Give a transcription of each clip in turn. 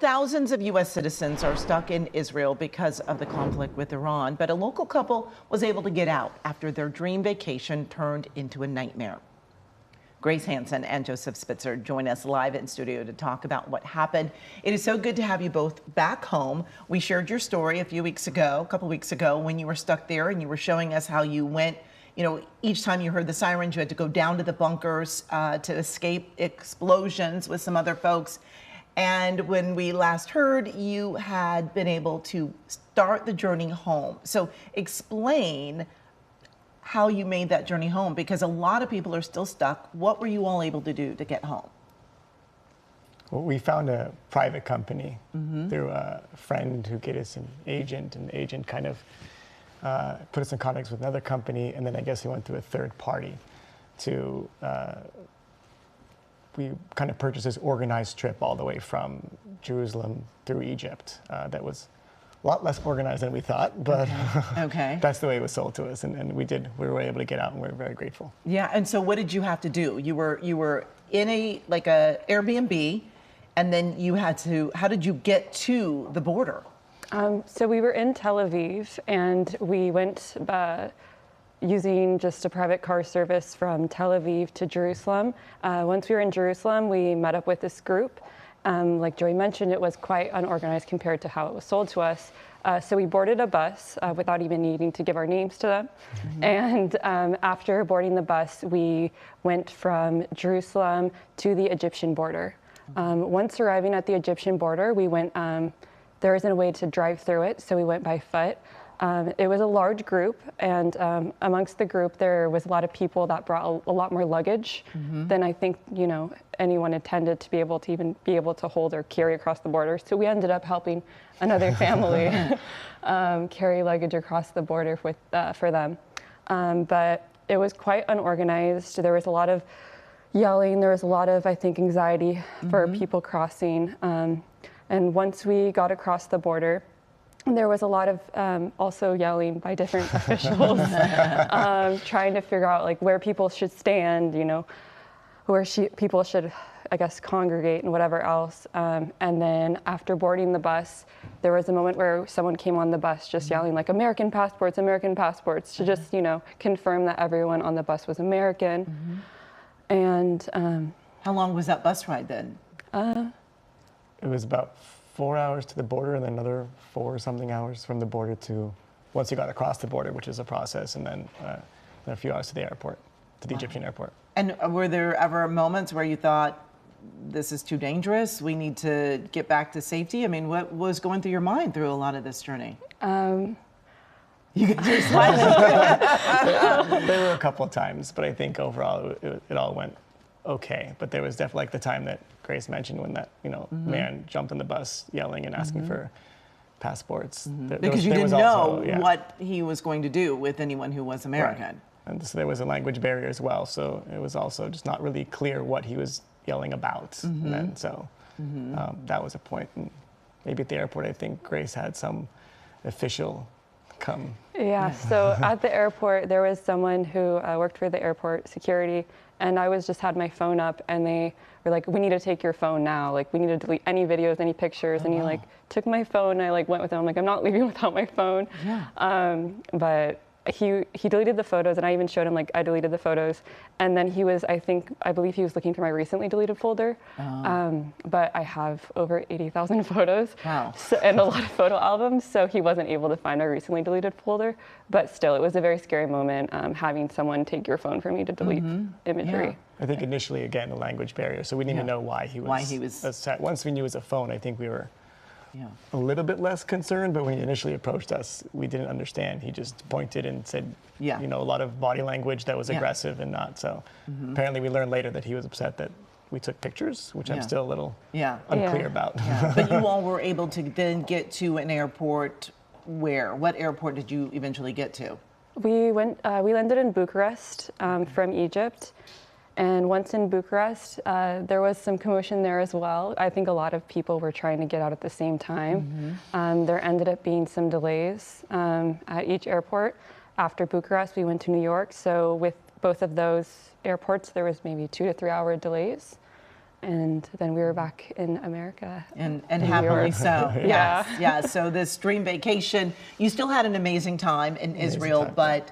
Thousands of U.S. citizens are stuck in Israel because of the conflict with Iran, but a local couple was able to get out after their dream vacation turned into a nightmare. Grace Hansen and Joseph Spitzer join us live in studio to talk about what happened. It is so good to have you both back home. We shared your story a couple weeks ago, when you were stuck there and you were showing us how you went. You know, each time you heard the sirens, you had to go down to the bunkers to escape explosions with some other folks. And when we last heard, you had been able to start the journey home. So explain how you made that journey home, because a lot of people are still stuck. What were you all able to do to get home? Well, we found a private company through a friend who gave us an agent, and the agent kind of put us in contact with another company, and then I guess we went through a third party to we kind of purchased this organized trip all the way from Jerusalem through Egypt. That was a lot less organized than we thought, but okay. That's the way it was sold to us, and we were able to get out, and we're very grateful. Yeah, and so what did you have to do? You were in a Airbnb, and then how did you get to the border? So we were in Tel Aviv, and we went using just a private car service from Tel Aviv to Jerusalem. Once we were in Jerusalem, we met up with this group. Like Joy mentioned, it was quite unorganized compared to how it was sold to us. So we boarded a bus without even needing to give our names to them. And after boarding the bus, we went from Jerusalem to the Egyptian border. Once arriving at the Egyptian border, we went, there isn't a way to drive through it, so we went by foot. It was a large group, and amongst the group there was a lot of people that brought a lot more luggage than I think anyone intended to be able to hold or carry across the border. So we ended up helping another family carry luggage across the border for them. But it was quite unorganized. There was a lot of yelling. There was a lot of, I think, anxiety for people crossing. And once we got across the border, there was a lot of also yelling by different officials, trying to figure out where people should stand, where people should, I guess, congregate and whatever else. And then after boarding the bus, there was a moment where someone came on the bus just yelling American passports, to just, confirm that everyone on the bus was American. And how long was that bus ride then? It was about 4 hours to the border, and then another 4-something hours from the border to once you got across the border, which is a process, and then a few hours to the airport, to the Egyptian airport. And were there ever moments where you thought, this is too dangerous, we need to get back to safety? I mean, what was going through your mind through a lot of this journey? You get your smiling. There were a couple of times, but I think overall it all went okay. But there was definitely the time that Grace mentioned when that man jumped on the bus yelling and asking for passports. Because you didn't know what he was going to do with anyone who was American. Right. And so there was a language barrier as well, so it was also just not really clear what he was yelling about. And then so that was a point. And maybe at the airport, I think Grace had some official come. Yeah, so at the airport, there was someone who worked for the airport security, and I just had my phone up, and they were like, we need to take your phone now. We need to delete any videos, any pictures. And he took my phone, and I went with him. I'm not leaving without my phone. Yeah. But he deleted the photos, and I even showed him I deleted the photos. And then I believe he was looking through my recently deleted folder. But I have over 80,000 photos. Wow. And a lot of photo albums, so he wasn't able to find my recently deleted folder. But still, it was a very scary moment having someone take your phone from you to delete imagery. Yeah. I think initially, again, the language barrier, so we didn't even know why he was upset. Once we knew it was a phone, I think we were a little bit less concerned, but when he initially approached us, we didn't understand. He just pointed and said, a lot of body language that was aggressive and not. So apparently we learned later that he was upset that we took pictures, which I'm still a little unclear about. Yeah. But you all were able to then get to an airport where? What airport did you eventually get to? We landed in Bucharest from Egypt. And once in Bucharest, there was some commotion there as well. I think a lot of people were trying to get out at the same time. There ended up being some delays at each airport. After Bucharest, we went to New York. So with both of those airports, there was maybe 2 to 3 hour delays. And then we were back in America. And happily so. Yeah. Yeah. So this dream vacation, you still had an amazing time in Israel, but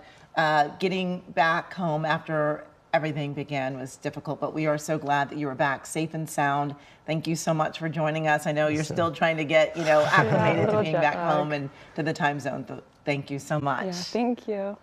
getting back home after everything began was difficult. But we are so glad that you were back safe and sound. Thank you so much for joining us. I know you're still trying to get, acclimated to being back home and to the time zone. Thank you so much. Yeah, thank you.